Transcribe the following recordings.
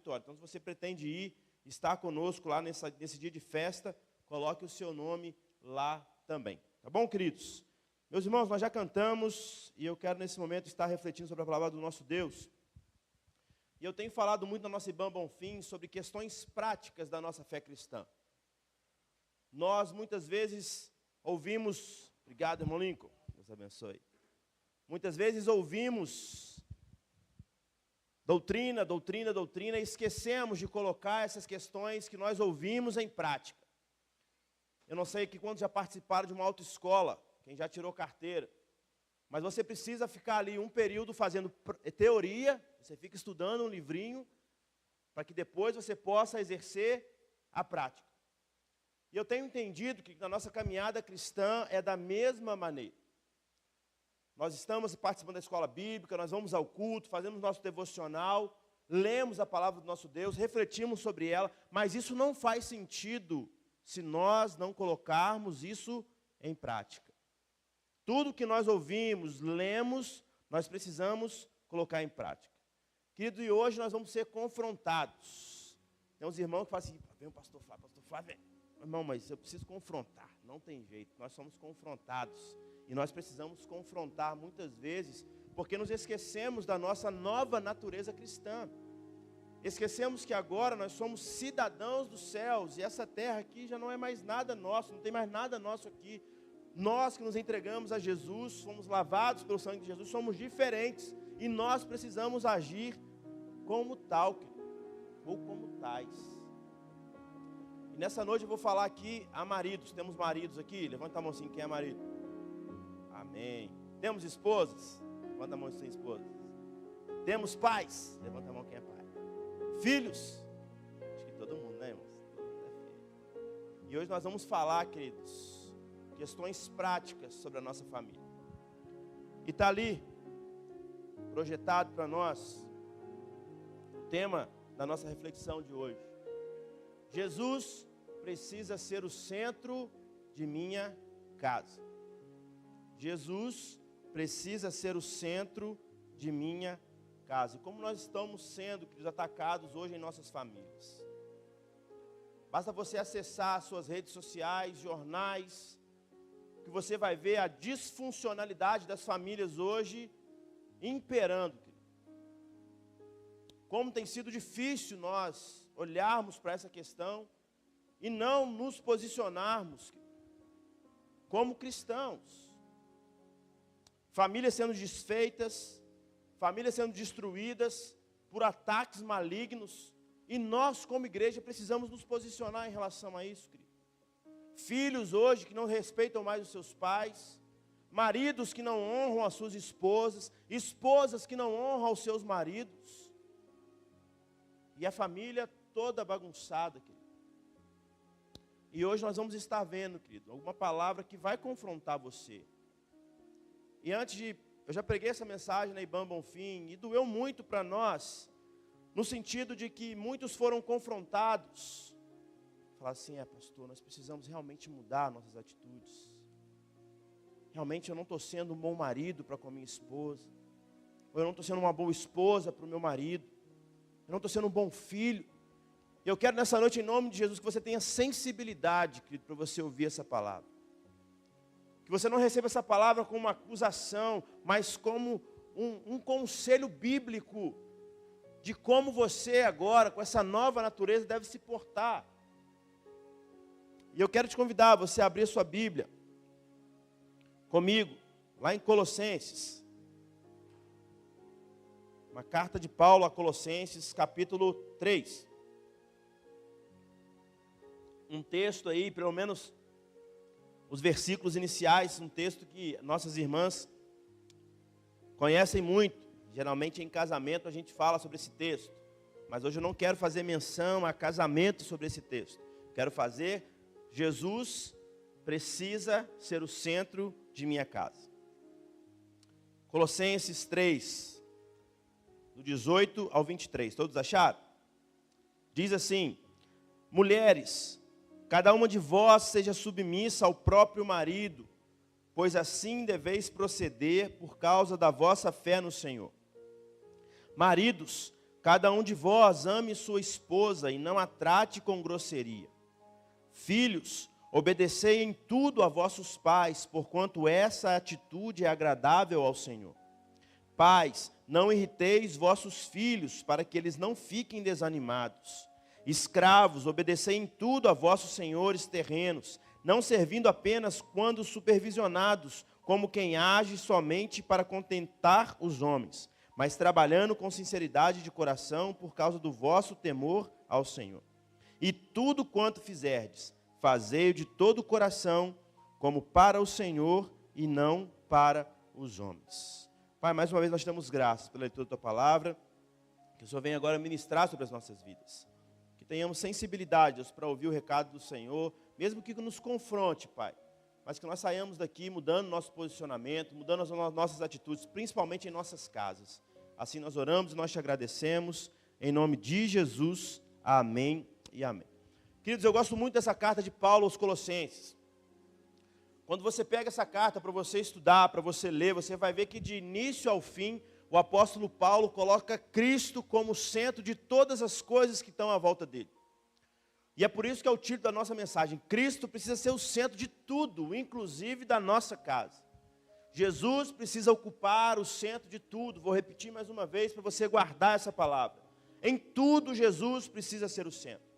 18 horas. Então, se você pretende ir, estar conosco lá nesse dia de festa, coloque o seu nome lá também. Tá bom, queridos? Meus irmãos, nós já cantamos e eu quero nesse momento estar refletindo sobre a palavra do nosso Deus. E eu tenho falado muito na nossa IBAM Bonfim sobre questões práticas da nossa fé cristã. Nós muitas vezes ouvimos, obrigado, irmão Lincoln, Deus abençoe. Muitas vezes ouvimos doutrina, e esquecemos de colocar essas questões que nós ouvimos em prática. Eu não sei que quantos já participaram de uma autoescola, quem já tirou carteira, mas você precisa ficar ali um período fazendo teoria, você fica estudando um livrinho, para que depois você possa exercer a prática. E eu tenho entendido que na nossa caminhada cristã é da mesma maneira. Nós estamos participando da escola bíblica, nós vamos ao culto, fazemos nosso devocional, lemos a palavra do nosso Deus, refletimos sobre ela, mas isso não faz sentido se nós não colocarmos isso em prática. Tudo que nós ouvimos, lemos, nós precisamos colocar em prática. Querido, e hoje nós vamos ser confrontados. Tem uns irmãos que falam assim, vem o pastor Flávio, irmão, mas eu preciso confrontar. Não tem jeito, nós somos confrontados. E nós precisamos confrontar muitas vezes, porque nos esquecemos da nossa nova natureza cristã. Esquecemos que agora nós somos cidadãos dos céus, e essa terra aqui já não é mais nada nosso, não tem mais nada nosso aqui. Nós que nos entregamos a Jesus, fomos lavados pelo sangue de Jesus, somos diferentes, e nós precisamos agir como tal, ou como tais. E nessa noite eu vou falar aqui a maridos. Temos maridos aqui? Levanta a mão assim, quem é marido? Amém. Temos esposas? Levanta a mão se tem esposa. Temos pais? Levanta a mão quem é pai. Filhos? Acho que todo mundo, né, irmãos? Todo mundo é filho. E hoje nós vamos falar, queridos, questões práticas sobre a nossa família. E está ali, projetado para nós, o tema da nossa reflexão de hoje. Jesus precisa ser o centro de minha casa. Jesus precisa ser o centro de minha casa. E como nós estamos sendo, queridos, atacados hoje em nossas famílias. Basta você acessar suas redes sociais, jornais, que você vai ver a disfuncionalidade das famílias hoje imperando. Como tem sido difícil nós olharmos para essa questão e não nos posicionarmos como cristãos. Famílias sendo desfeitas, famílias sendo destruídas por ataques malignos, e nós como igreja precisamos nos posicionar em relação a isso, querido. Filhos hoje que não respeitam mais os seus pais, maridos que não honram as suas esposas, esposas que não honram os seus maridos, e a família toda bagunçada, querido. E hoje nós vamos estar vendo, querido, alguma palavra que vai confrontar você. E eu já preguei essa mensagem na IBAM Bonfim, e doeu muito para nós, no sentido de que muitos foram confrontados. Falar assim, pastor, nós precisamos realmente mudar nossas atitudes. Realmente eu não estou sendo um bom marido para com a minha esposa. Ou eu não estou sendo uma boa esposa para o meu marido. Eu não estou sendo um bom filho. E eu quero nessa noite, em nome de Jesus, que você tenha sensibilidade, querido, para você ouvir essa palavra. Que você não receba essa palavra como uma acusação, mas como um conselho bíblico de como você agora, com essa nova natureza, deve se portar. E eu quero te convidar a você abrir a sua Bíblia comigo, lá em Colossenses. Uma carta de Paulo a Colossenses, capítulo 3. Um texto aí, pelo menos os versículos iniciais, um texto que nossas irmãs conhecem muito. Geralmente em casamento a gente fala sobre esse texto. Mas hoje eu não quero fazer menção a casamento sobre esse texto. Quero fazer, Jesus precisa ser o centro de minha casa. Colossenses 3, do 18 ao 23. Todos acharam? Diz assim: mulheres, cada uma de vós seja submissa ao próprio marido, pois assim deveis proceder por causa da vossa fé no Senhor. Maridos, Cada um de vós ame sua esposa e não a trate com grosseria. Filhos, obedecei em tudo a vossos pais, porquanto essa atitude é agradável ao Senhor. Pais, não irriteis vossos filhos, para que eles não fiquem desanimados. Escravos, obedecei em tudo a vossos senhores terrenos, não servindo apenas quando supervisionados, como quem age somente para contentar os homens, mas trabalhando com sinceridade de coração por causa do vosso temor ao Senhor. E tudo quanto fizerdes, fazei-o de todo o coração, como para o Senhor e não para os homens. Pai, mais uma vez nós te damos graças pela leitura da tua palavra, que o Senhor venha agora ministrar sobre as nossas vidas. Que tenhamos sensibilidade, Deus, para ouvir o recado do Senhor, mesmo que nos confronte, Pai. Mas que nós saiamos daqui mudando nosso posicionamento, mudando as nossas atitudes, principalmente em nossas casas. Assim nós oramos e nós te agradecemos, em nome de Jesus, amém e amém. Queridos, eu gosto muito dessa carta de Paulo aos Colossenses. Quando você pega essa carta para você estudar, para você ler, você vai ver que de início ao fim, o apóstolo Paulo coloca Cristo como centro de todas as coisas que estão à volta dele. E é por isso que é o título da nossa mensagem. Cristo precisa ser o centro de tudo, inclusive da nossa casa. Jesus precisa ocupar o centro de tudo. Vou repetir mais uma vez para você guardar essa palavra. Em tudo, Jesus precisa ser o centro.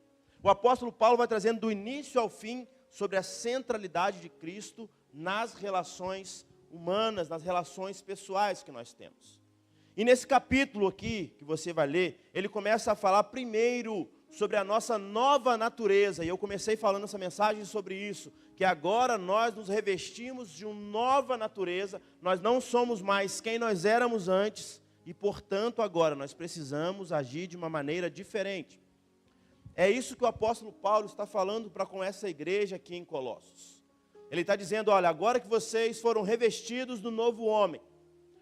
O apóstolo Paulo vai trazendo do início ao fim sobre a centralidade de Cristo nas relações humanas, nas relações pessoais que nós temos. E nesse capítulo aqui, que você vai ler, ele começa a falar primeiro sobre a nossa nova natureza, e eu comecei falando essa mensagem sobre isso, que agora nós nos revestimos de uma nova natureza, nós não somos mais quem nós éramos antes, e portanto agora nós precisamos agir de uma maneira diferente. É isso que o apóstolo Paulo está falando para com essa igreja aqui em Colossos. Ele está dizendo, olha, agora que vocês foram revestidos do novo homem,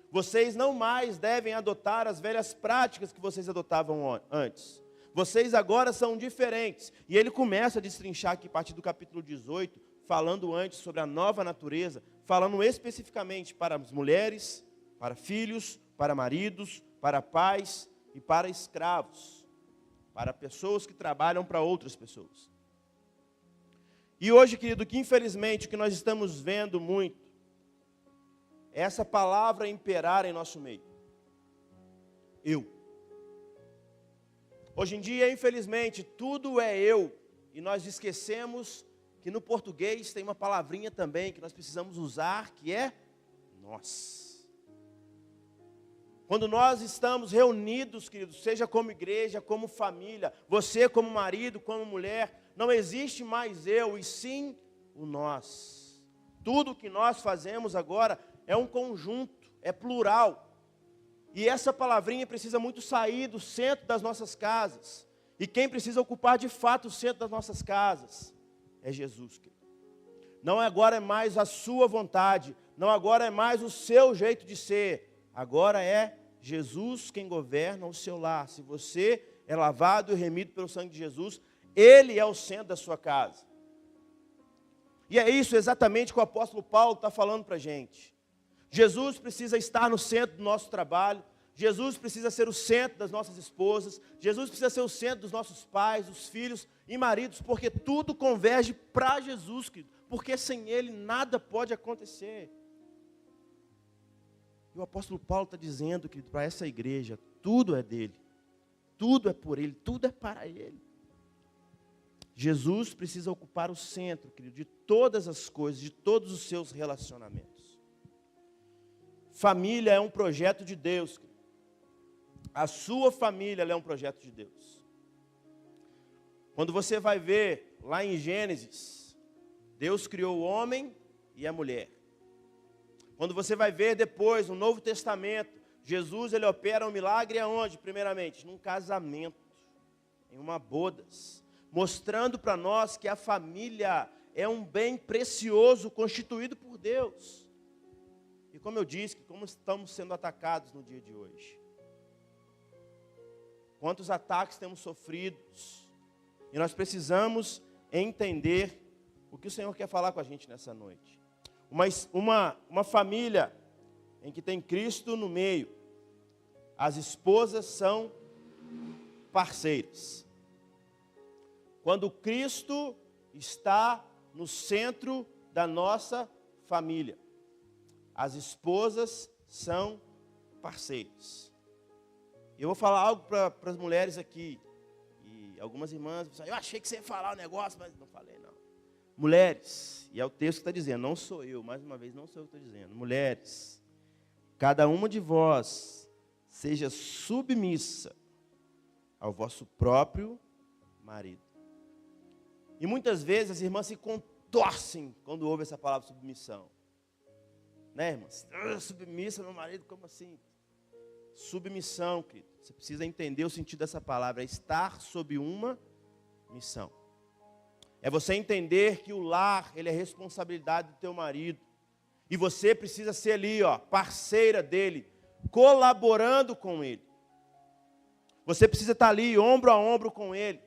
vocês não mais devem adotar as velhas práticas que vocês adotavam antes. Vocês agora são diferentes. E ele começa a destrinchar aqui, a partir do capítulo 18, falando antes sobre a nova natureza, falando especificamente para as mulheres, para filhos, para maridos, para pais e para escravos, para pessoas que trabalham para outras pessoas. E hoje, querido, que infelizmente o que nós estamos vendo muito é essa palavra imperar em nosso meio. Eu. Hoje em dia, infelizmente, tudo é eu, e nós esquecemos que no português tem uma palavrinha também que nós precisamos usar, que é nós. Quando nós estamos reunidos, queridos, seja como igreja, como família, você como marido, como mulher, não existe mais eu, e sim o nós. Tudo que nós fazemos agora é um conjunto, é plural. E essa palavrinha precisa muito sair do centro das nossas casas. E quem precisa ocupar de fato o centro das nossas casas é Jesus, querido. Não agora é mais a sua vontade, não agora é mais o seu jeito de ser. Agora é Jesus quem governa o seu lar. Se você é lavado e remido pelo sangue de Jesus, Ele é o centro da sua casa. E é isso exatamente que o apóstolo Paulo está falando para a gente. Jesus precisa estar no centro do nosso trabalho, Jesus precisa ser o centro das nossas esposas, Jesus precisa ser o centro dos nossos pais, dos filhos e maridos, porque tudo converge para Jesus, querido, porque sem Ele nada pode acontecer. E o apóstolo Paulo está dizendo, querido, para essa igreja, tudo é dele, tudo é por Ele, tudo é para Ele. Jesus precisa ocupar o centro, querido, de todas as coisas, de todos os seus relacionamentos. Família é um projeto de Deus. A sua família é um projeto de Deus. Quando você vai ver lá em Gênesis, Deus criou o homem e a mulher. Quando você vai ver depois no Novo Testamento, Jesus ele opera um milagre aonde? Primeiramente, num casamento, em uma bodas, mostrando para nós que a família é um bem precioso constituído por Deus. E como eu disse, como estamos sendo atacados no dia de hoje. Quantos ataques temos sofridos. E nós precisamos entender o que o Senhor quer falar com a gente nessa noite. Uma família em que tem Cristo no meio. As esposas são parceiras. Quando Cristo está no centro da nossa família, as esposas são parceiras. Eu vou falar algo para as mulheres aqui. E algumas irmãs, eu achei que você ia falar o negócio, mas não falei não. Mulheres, e é o texto que está dizendo, não sou eu, mais uma vez, não sou eu que estou dizendo. Mulheres, cada uma de vós seja submissa ao vosso próprio marido. E muitas vezes as irmãs se contorcem quando ouvem essa palavra submissão. Né, irmãs? Submissa, meu marido, como assim? Submissão, querido. Você precisa entender o sentido dessa palavra, é estar sob uma missão. É você entender que o lar, ele é responsabilidade do teu marido. E você precisa ser ali, parceira dele, colaborando com ele. Você precisa estar ali, ombro a ombro com ele.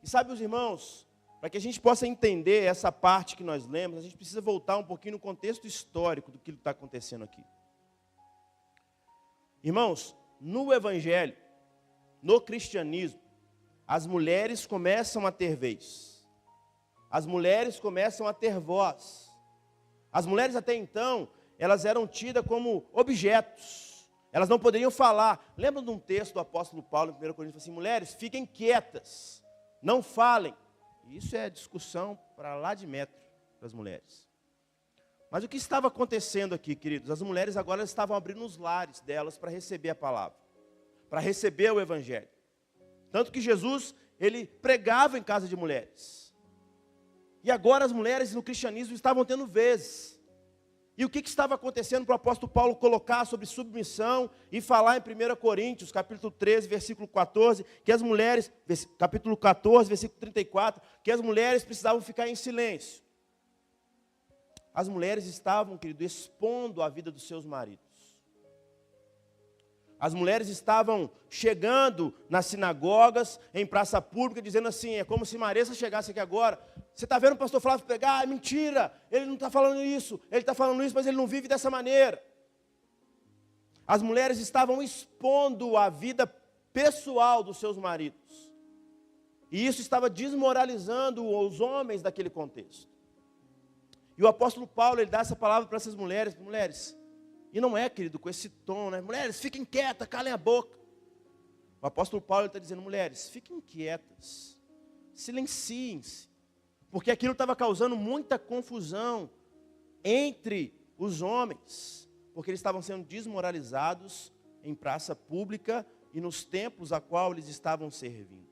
E sabe, os irmãos, para que a gente possa entender essa parte que nós lemos, a gente precisa voltar um pouquinho no contexto histórico do que está acontecendo aqui. Irmãos, no Evangelho, no cristianismo, as mulheres começam a ter vez. As mulheres começam a ter voz. As mulheres até então, elas eram tidas como objetos. Elas não poderiam falar. Lembra de um texto do apóstolo Paulo, em 1 Coríntios, assim, mulheres, fiquem quietas, não falem. Isso é discussão para lá de metro para as mulheres. Mas o que estava acontecendo aqui, queridos? As mulheres agora estavam abrindo os lares delas para receber a palavra, para receber o evangelho. Tanto que Jesus, ele pregava em casa de mulheres. E agora as mulheres no cristianismo estavam tendo vez. E o que estava acontecendo para o apóstolo Paulo colocar sobre submissão e falar em 1 Coríntios, capítulo 13, versículo 14, que as mulheres, capítulo 14, versículo 34, que as mulheres precisavam ficar em silêncio. As mulheres estavam, querido, expondo a vida dos seus maridos. As mulheres estavam chegando nas sinagogas, em praça pública, dizendo assim, é como se Maressa chegasse aqui agora. Você está vendo o pastor Flávio pregar? É mentira, ele não está falando isso, ele está falando isso, mas ele não vive dessa maneira. As mulheres estavam expondo a vida pessoal dos seus maridos. E isso estava desmoralizando os homens daquele contexto. E o apóstolo Paulo, ele dá essa palavra para essas mulheres, e não é, querido, com esse tom, né? Mulheres, fiquem quietas, calem a boca. O apóstolo Paulo está dizendo, mulheres, fiquem quietas, silenciem-se, porque aquilo estava causando muita confusão entre os homens, porque eles estavam sendo desmoralizados em praça pública e nos templos a qual eles estavam servindo.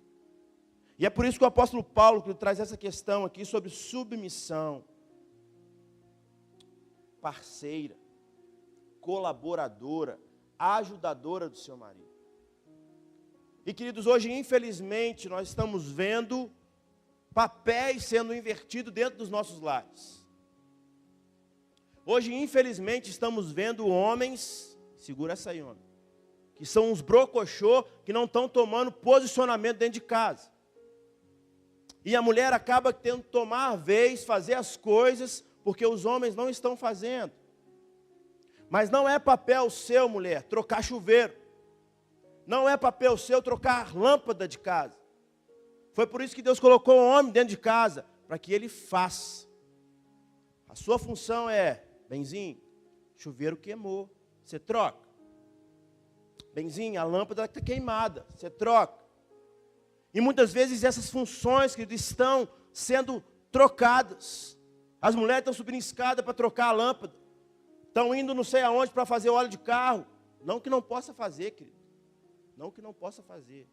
E é por isso que o apóstolo Paulo traz essa questão aqui sobre submissão, parceira, colaboradora, ajudadora do seu marido. E queridos, hoje infelizmente nós estamos vendo papéis sendo invertidos dentro dos nossos lares. Hoje infelizmente estamos vendo homens, segura essa aí, homem, que são uns brocochô que não estão tomando posicionamento dentro de casa. E a mulher acaba tendo que tomar a vez, fazer as coisas, porque os homens não estão fazendo. Mas não é papel seu, mulher, trocar chuveiro. Não é papel seu trocar lâmpada de casa. Foi por isso que Deus colocou o homem dentro de casa, para que ele faça. A sua função é, benzinho, chuveiro queimou, você troca. Benzinho, a lâmpada está queimada, você troca. E muitas vezes essas funções que estão sendo trocadas. As mulheres estão subindo escada para trocar a lâmpada. Estão indo não sei aonde para fazer óleo de carro. Não que não possa fazer, querido. Não que não possa fazer.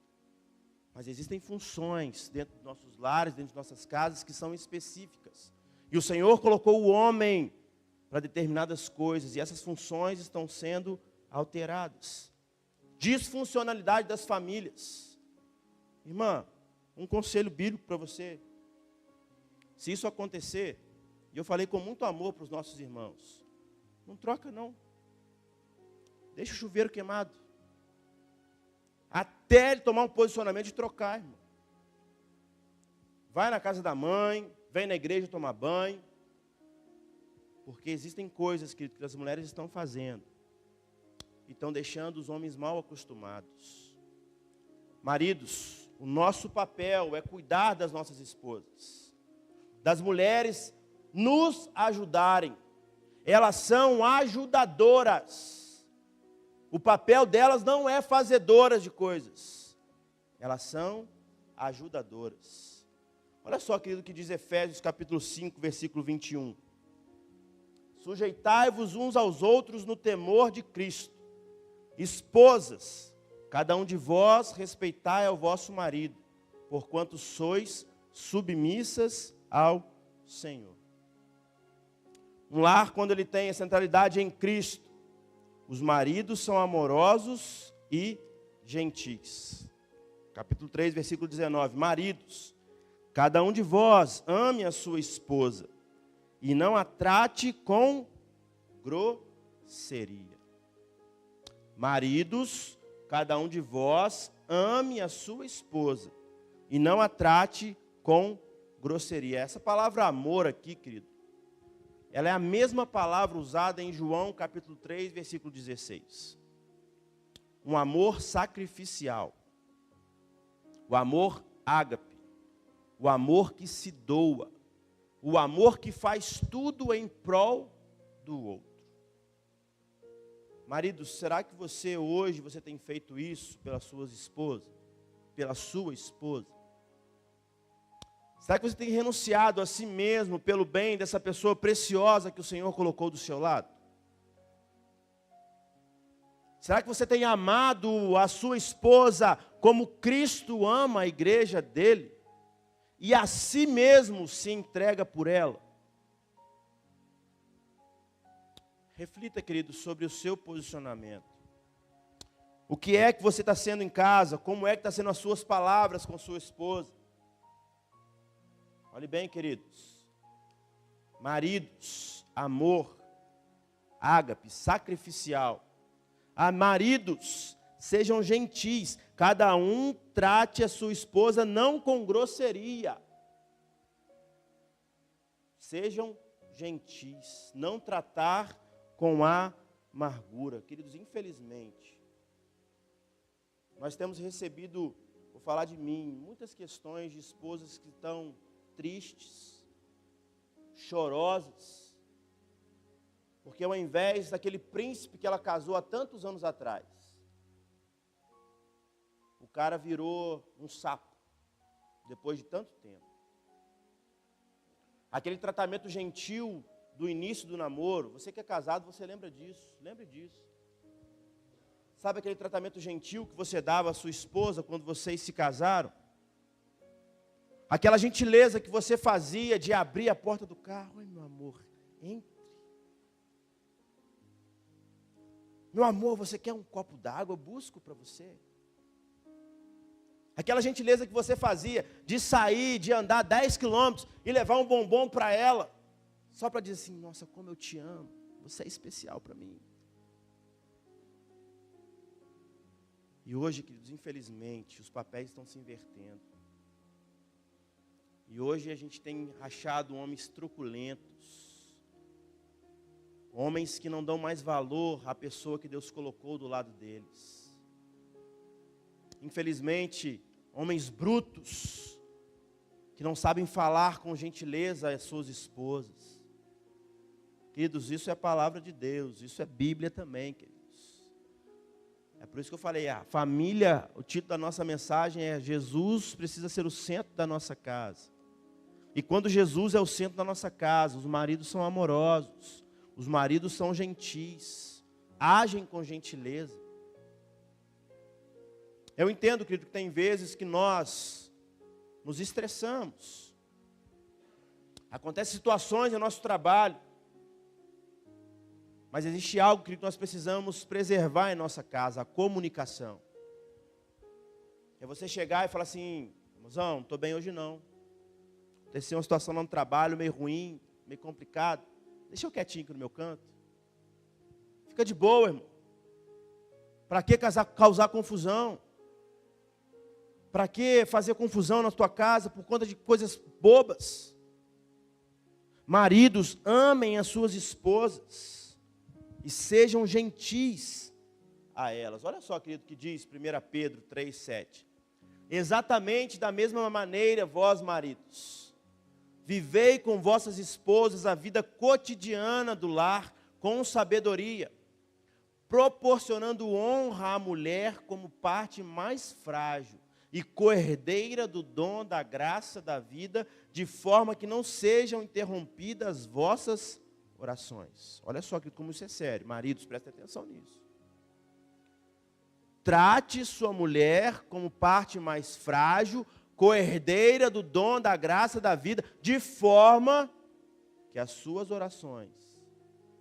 Mas existem funções dentro dos nossos lares, dentro de nossas casas, que são específicas. E o Senhor colocou o homem para determinadas coisas. E essas funções estão sendo alteradas. Disfuncionalidade das famílias. Irmã, um conselho bíblico para você. Se isso acontecer, e eu falei com muito amor para os nossos irmãos, não troca não. Deixa o chuveiro queimado. Até ele tomar um posicionamento de trocar, irmão. Vai na casa da mãe, vem na igreja tomar banho. Porque existem coisas que as mulheres estão fazendo. E estão deixando os homens mal acostumados. Maridos, o nosso papel é cuidar das nossas esposas, das mulheres nos ajudarem. Elas são ajudadoras. O papel delas não é fazedoras de coisas. Elas são ajudadoras. Olha só, querido, o que diz Efésios capítulo 5, versículo 21. Sujeitai-vos uns aos outros no temor de Cristo. Esposas, cada um de vós respeitai ao vosso marido, porquanto sois submissas ao Senhor. Um lar, quando ele tem a centralidade em Cristo, os maridos são amorosos e gentis. Capítulo 3, versículo 19. Maridos, cada um de vós ame a sua esposa e não a trate com grosseria. Maridos, cada um de vós ame a sua esposa e não a trate com grosseria. Essa palavra amor aqui, querido, ela é a mesma palavra usada em João capítulo 3, versículo 16. Um amor sacrificial. O amor ágape. O amor que se doa. O amor que faz tudo em prol do outro. Maridos, será que hoje você tem feito isso pelas suas esposas? Pela sua esposa? Será que você tem renunciado a si mesmo pelo bem dessa pessoa preciosa que o Senhor colocou do seu lado? Será que você tem amado a sua esposa como Cristo ama a igreja dele? E a si mesmo se entrega por ela? Reflita, querido, sobre o seu posicionamento. O que é que você está sendo em casa? Como é que está sendo as suas palavras com sua esposa? Olhe bem, queridos. Maridos, amor, ágape, sacrificial. Maridos, sejam gentis. Cada um trate a sua esposa não com grosseria. Sejam gentis. Não tratar com amargura. Queridos, infelizmente, nós temos recebido, vou falar de mim, muitas questões de esposas que estão tristes, chorosas, porque ao invés daquele príncipe que ela casou há tantos anos atrás, o cara virou um sapo, depois de tanto tempo. Aquele tratamento gentil do início do namoro, você que é casado, você lembra disso, lembre disso. Sabe aquele tratamento gentil que você dava à sua esposa quando vocês se casaram? Aquela gentileza que você fazia de abrir a porta do carro. Ai, meu amor, entre. Meu amor, você quer um copo d'água? Eu busco para você. Aquela gentileza que você fazia de sair, de andar 10 quilômetros e levar um bombom para ela. Só para dizer assim, nossa, como eu te amo. Você é especial para mim. E hoje, queridos, infelizmente, os papéis estão se invertendo. E hoje a gente tem achado homens truculentos, homens que não dão mais valor à pessoa que Deus colocou do lado deles. Infelizmente, homens brutos, que não sabem falar com gentileza às suas esposas. Queridos, isso é a palavra de Deus, isso é Bíblia também, queridos. É por isso que eu falei, a família, o título da nossa mensagem é Jesus precisa ser o centro da nossa casa. E quando Jesus é o centro da nossa casa, os maridos são amorosos, os maridos são gentis, agem com gentileza. Eu entendo, querido, que tem vezes que nós nos estressamos. Acontecem situações no nosso trabalho. Mas existe algo, querido, que nós precisamos preservar em nossa casa, a comunicação. É você chegar e falar assim, mozão, não estou bem hoje não. Aconteceu uma situação lá no trabalho, meio ruim, meio complicado. Deixa eu quietinho aqui no meu canto. Fica de boa, irmão. Para que causar confusão? Para que fazer confusão na tua casa por conta de coisas bobas? Maridos, amem as suas esposas e sejam gentis a elas. Olha só, querido, o que diz 1 Pedro 3,7. Exatamente da mesma maneira, vós maridos, vivei com vossas esposas a vida cotidiana do lar com sabedoria, proporcionando honra à mulher como parte mais frágil e coerdeira do dom da graça da vida, de forma que não sejam interrompidas as vossas orações. Olha só como isso é sério. Maridos, prestem atenção nisso. Trate sua mulher como parte mais frágil, coerdeira do dom da graça da vida, de forma que as suas orações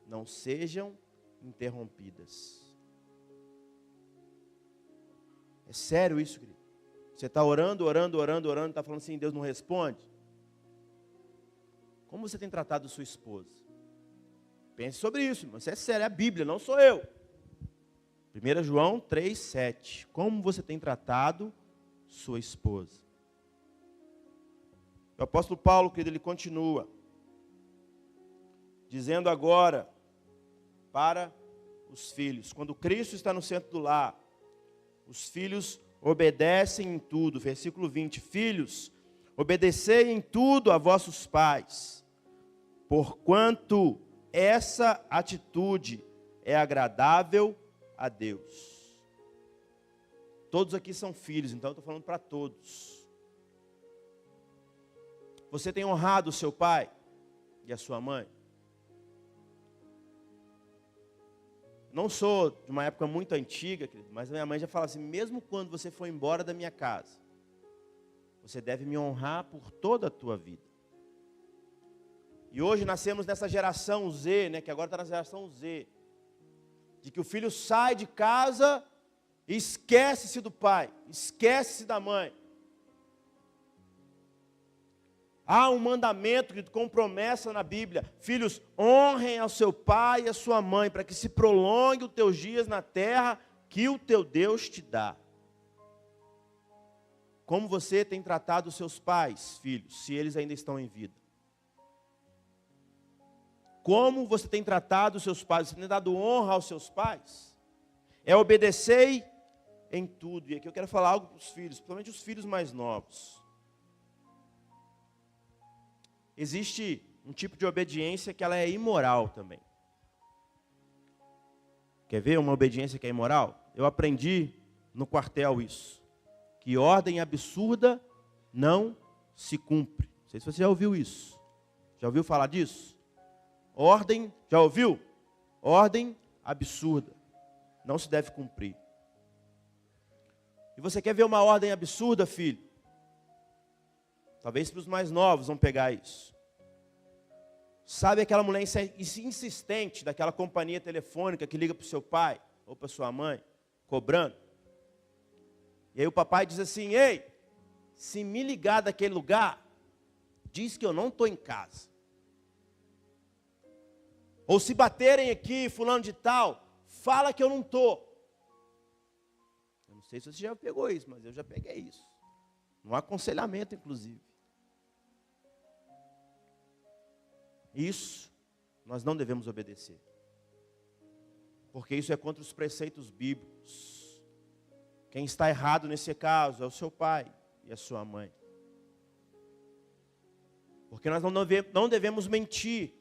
não sejam interrompidas. É sério isso, querido? Você está orando, está falando assim, Deus não responde? Como você tem tratado sua esposa? Pense sobre isso, irmão. Isso é sério, é a Bíblia, não sou eu. 1 João 3,7. Como você tem tratado sua esposa? O apóstolo Paulo, querido, ele continua, dizendo agora para os filhos. Quando Cristo está no centro do lar, os filhos obedecem em tudo. Versículo 20. Filhos, obedecei em tudo a vossos pais, porquanto essa atitude é agradável a Deus. Todos aqui são filhos, então eu estou falando para todos. Você tem honrado o seu pai e a sua mãe? Não sou de uma época muito antiga, querido, mas minha mãe já fala assim, mesmo quando você for embora da minha casa, você deve me honrar por toda a tua vida. E hoje nascemos nessa geração Z, né, que agora está na geração Z, de que o filho sai de casa e esquece-se do pai, esquece-se da mãe. Há um mandamento com promessa na Bíblia: filhos, honrem ao seu pai e à sua mãe, para que se prolongue os teus dias na terra que o teu Deus te dá. Como você tem tratado os seus pais, filhos, se eles ainda estão em vida? Como você tem tratado os seus pais? Você tem dado honra aos seus pais? É obedecer em tudo. E aqui eu quero falar algo para os filhos, principalmente os filhos mais novos. Existe um tipo de obediência que ela é imoral também. Quer ver uma obediência que é imoral? Eu aprendi no quartel isso. Que ordem absurda não se cumpre. Não sei se você já ouviu isso. Já ouviu falar disso? Ordem, já ouviu? Ordem absurda não se deve cumprir. E você quer ver uma ordem absurda, filho? Talvez para os mais novos vão pegar isso. Sabe aquela mulher insistente daquela companhia telefônica que liga para o seu pai ou para sua mãe, cobrando? E aí o papai diz assim: ei, se me ligar daquele lugar, diz que eu não estou em casa. Ou se baterem aqui, fulano de tal, fala que eu não estou. Eu não sei se você já pegou isso, mas eu já peguei isso. No aconselhamento, inclusive. Isso nós não devemos obedecer. Porque isso é contra os preceitos bíblicos. Quem está errado nesse caso é o seu pai e a sua mãe. Porque nós não devemos mentir.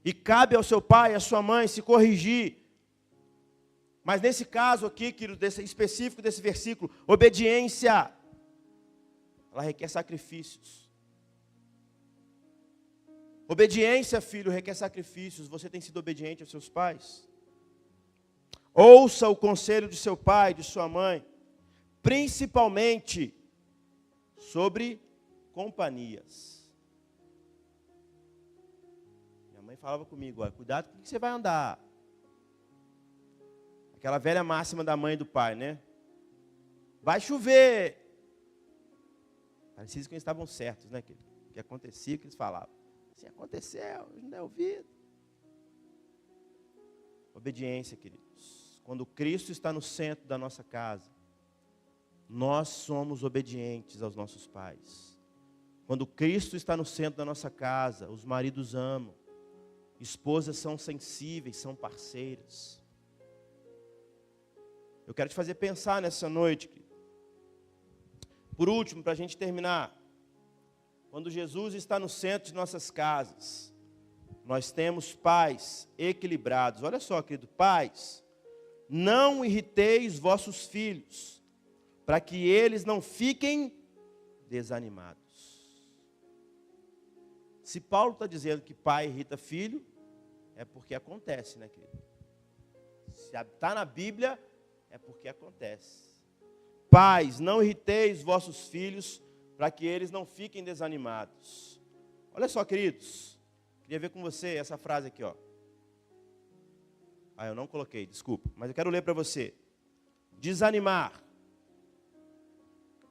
E cabe ao seu pai e à sua mãe se corrigir. Mas nesse caso aqui, querido, específico desse versículo, obediência, ela requer sacrifícios. Obediência, filho, requer sacrifícios. Você tem sido obediente aos seus pais? Ouça o conselho de seu pai, de sua mãe, principalmente sobre companhias. Minha mãe falava comigo: olha, cuidado com o que você vai andar. Aquela velha máxima da mãe e do pai, né? Vai chover. Parecia que eles estavam certos, né? O que acontecia, o que eles falavam. Assim aconteceu, não é ouvido. Obediência, queridos. Quando Cristo está no centro da nossa casa, nós somos obedientes aos nossos pais. Quando Cristo está no centro da nossa casa, os maridos amam. Esposas são sensíveis, são parceiras. Eu quero te fazer pensar nessa noite, querido. Por último, para a gente terminar, quando Jesus está no centro de nossas casas, nós temos pais equilibrados. Olha só, querido, pais, não irriteis vossos filhos, para que eles não fiquem desanimados. Se Paulo está dizendo que pai irrita filho, é porque acontece, né, querido? Se está na Bíblia, é porque acontece. Pais, não irriteis vossos filhos, para que eles não fiquem desanimados. Olha só, queridos, queria ver com você essa frase aqui, ó. Eu não coloquei, desculpa, mas eu quero ler para você. Desanimar.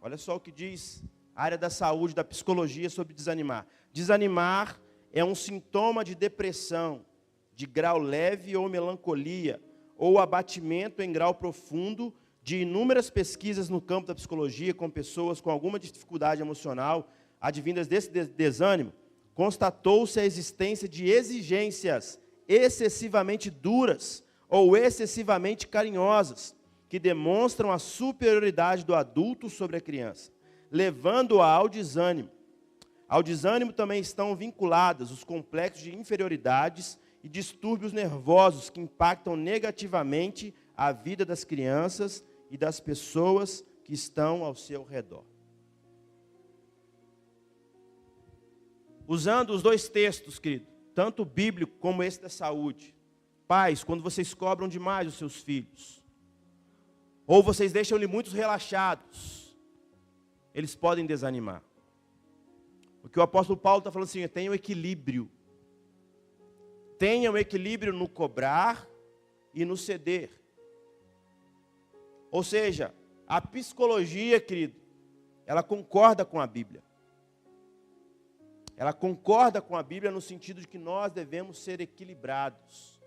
Olha só o que diz a área da saúde, da psicologia sobre desanimar. Desanimar é um sintoma de depressão, de grau leve ou melancolia, ou abatimento em grau profundo. De inúmeras pesquisas no campo da psicologia com pessoas com alguma dificuldade emocional, advindas desse desânimo, constatou-se a existência de exigências excessivamente duras ou excessivamente carinhosas, que demonstram a superioridade do adulto sobre a criança, levando-a ao desânimo. Ao desânimo também estão vinculados os complexos de inferioridades e distúrbios nervosos que impactam negativamente a vida das crianças e das pessoas que estão ao seu redor. Usando os dois textos, querido, tanto o bíblico como esse da saúde. Pais, quando vocês cobram demais os seus filhos, ou vocês deixam-lhe muitos relaxados, eles podem desanimar. O que o apóstolo Paulo está falando assim, tenha um equilíbrio. Tenha um equilíbrio no cobrar e no ceder. Ou seja, a psicologia, querido, ela concorda com a Bíblia. Ela concorda com a Bíblia no sentido de que nós devemos ser equilibrados.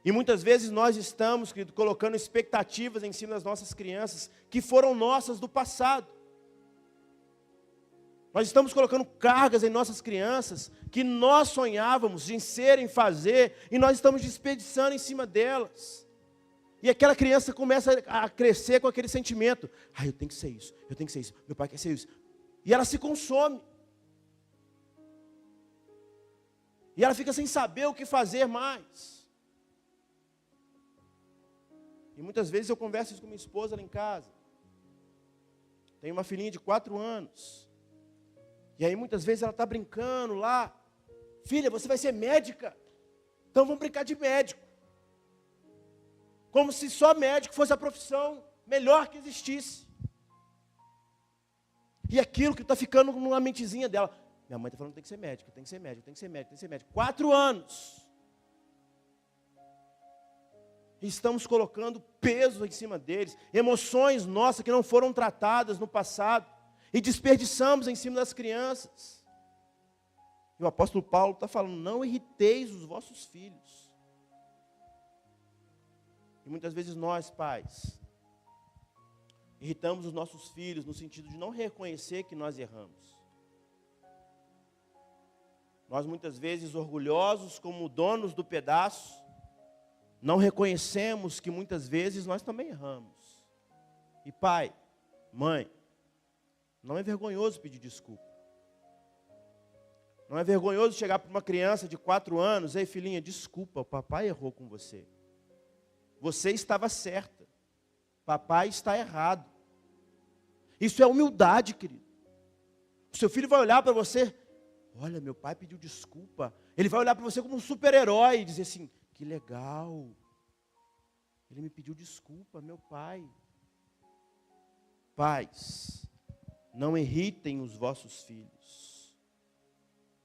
E muitas vezes nós estamos, querido, colocando expectativas em cima das nossas crianças que foram nossas do passado. Nós estamos colocando cargas em nossas crianças que nós sonhávamos em ser, em fazer, e nós estamos desperdiçando em cima delas. E aquela criança começa a crescer com aquele sentimento. Eu tenho que ser isso, eu tenho que ser isso, meu pai quer ser isso. E ela se consome. E ela fica sem saber o que fazer mais. E muitas vezes eu converso isso com minha esposa lá em casa. Tenho uma filhinha de 4 anos. E aí muitas vezes ela está brincando lá. Filha, você vai ser médica? Então vamos brincar de médico. Como se só médico fosse a profissão melhor que existisse. E aquilo que está ficando numa mentezinha dela. Minha mãe está falando que tem que ser médico, tem que ser médico, tem que ser médico, tem que ser médico. 4 anos. E estamos colocando peso em cima deles. Emoções nossas que não foram tratadas no passado. E desperdiçamos em cima das crianças. E o apóstolo Paulo está falando, não irriteis os vossos filhos. E muitas vezes nós, pais, irritamos os nossos filhos no sentido de não reconhecer que nós erramos. Nós muitas vezes, orgulhosos como donos do pedaço, não reconhecemos que muitas vezes nós também erramos. E pai, mãe, não é vergonhoso pedir desculpa. Não é vergonhoso chegar para uma criança de 4 anos, ei filhinha, desculpa, o papai errou com você. Você estava certa. Papai está errado. Isso é humildade, querido. O seu filho vai olhar para você, olha, meu pai pediu desculpa. Ele vai olhar para você como um super-herói e dizer assim, que legal. Ele me pediu desculpa, meu pai. Pais, não irritem os vossos filhos.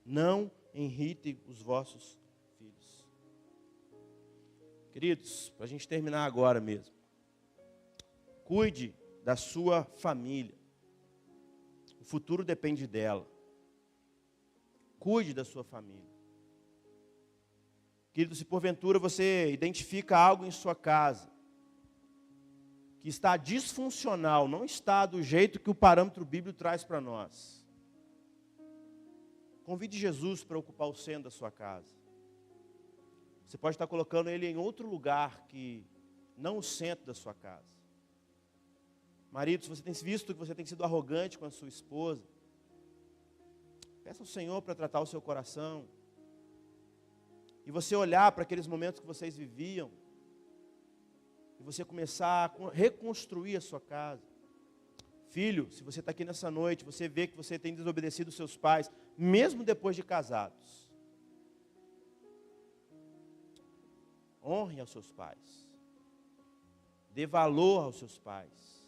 Não irritem os vossos filhos. Queridos, para a gente terminar agora mesmo. Cuide da sua família. O futuro depende dela. Cuide da sua família. Querido, se porventura você identifica algo em sua casa que está disfuncional, não está do jeito que o parâmetro bíblico traz para nós, convide Jesus para ocupar o centro da sua casa. Você pode estar colocando ele em outro lugar que não o centro da sua casa. Marido, se você tem visto que você tem sido arrogante com a sua esposa, peça ao Senhor para tratar o seu coração. E você olhar para aqueles momentos que vocês viviam, e você começar a reconstruir a sua casa. Filho, se você está aqui nessa noite, você vê que você tem desobedecido os seus pais, mesmo depois de casados. Honre aos seus pais. Dê valor aos seus pais.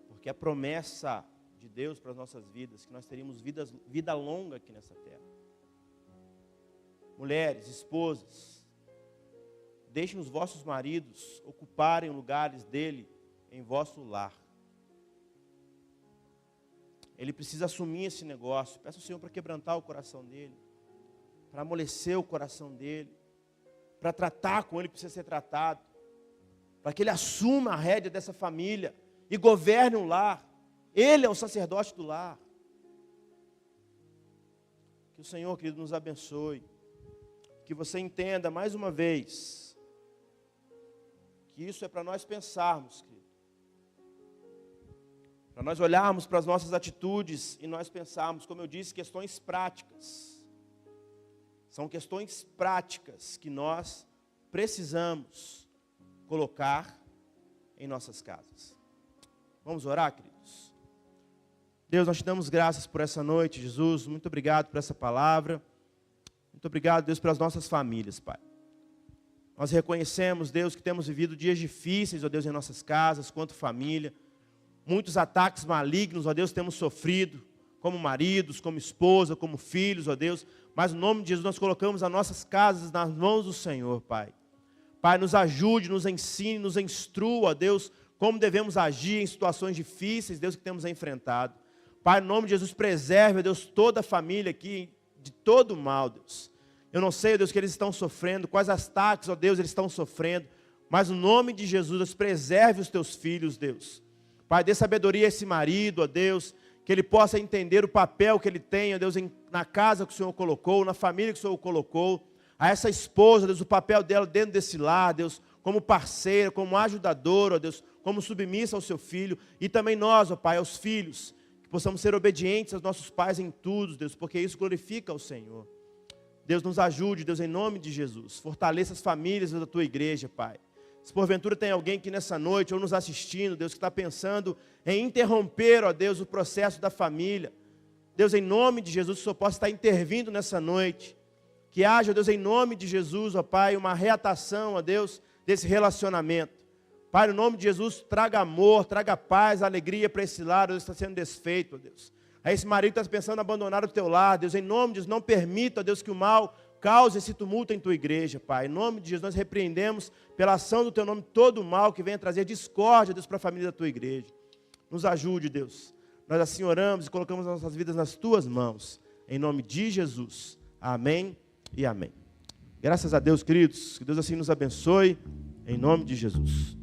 Porque a promessa de Deus para as nossas vidas, que nós teríamos vida longa aqui nessa terra. Mulheres, esposas, deixem os vossos maridos ocuparem lugares dele em vosso lar. Ele precisa assumir esse negócio. Peça ao Senhor para quebrantar o coração dele, para amolecer o coração dele, para tratar com ele que precisa ser tratado, para que ele assuma a rédea dessa família e governe um lar. Ele é o sacerdote do lar. Que o Senhor, querido, nos abençoe. Que você entenda mais uma vez que isso é para nós pensarmos, querido. Para nós olharmos para as nossas atitudes e nós pensarmos, como eu disse, questões práticas. São questões práticas que nós precisamos colocar em nossas casas. Vamos orar, queridos? Deus, nós te damos graças por essa noite, Jesus. Muito obrigado por essa palavra. Muito obrigado, Deus, pelas nossas famílias, Pai. Nós reconhecemos, Deus, que temos vivido dias difíceis, ó Deus, em nossas casas, quanto família. Muitos ataques malignos, ó Deus, temos sofrido, como maridos, como esposa, como filhos, ó Deus. Mas no nome de Jesus nós colocamos as nossas casas nas mãos do Senhor, Pai. Pai, nos ajude, nos ensine, nos instrua, ó Deus, como devemos agir em situações difíceis, Deus, que temos enfrentado. Pai, no nome de Jesus, preserve, ó Deus, toda a família aqui de todo mal, Deus. Eu não sei, ó Deus, que eles estão sofrendo, quais ataques, ó Deus, eles estão sofrendo. Mas no nome de Jesus, Deus, preserve os teus filhos, Deus. Pai, dê sabedoria a esse marido, ó Deus, que ele possa entender o papel que ele tem, ó Deus, na casa que o Senhor colocou, na família que o Senhor colocou. A essa esposa, Deus, o papel dela dentro desse lar, Deus, como parceira, como ajudadora, ó Deus, como submissa ao seu filho. E também nós, ó Pai, aos filhos, que possamos ser obedientes aos nossos pais em tudo, Deus, porque isso glorifica ao Senhor. Deus, nos ajude, Deus, em nome de Jesus. Fortaleça as famílias da tua igreja, Pai. Se porventura tem alguém aqui nessa noite, ou nos assistindo, Deus, que está pensando em interromper, ó Deus, o processo da família. Deus, em nome de Jesus, que o Senhor possa estar intervindo nessa noite. Que haja, ó Deus, em nome de Jesus, ó Pai, uma reatação, ó Deus, desse relacionamento. Pai, no nome de Jesus, traga amor, traga paz, alegria para esse lar, Deus, está sendo desfeito, ó Deus. A esse marido que está pensando em abandonar o teu lar, Deus, em nome de Jesus, não permita, ó Deus, que o mal cause esse tumulto em tua igreja, Pai. Em nome de Jesus, nós repreendemos pela ação do teu nome todo o mal que venha trazer discórdia, Deus, para a família da tua igreja. Nos ajude, Deus. Nós assim oramos e colocamos as nossas vidas nas tuas mãos. Em nome de Jesus. Amém e amém. Graças a Deus, queridos. Que Deus assim nos abençoe. Em nome de Jesus.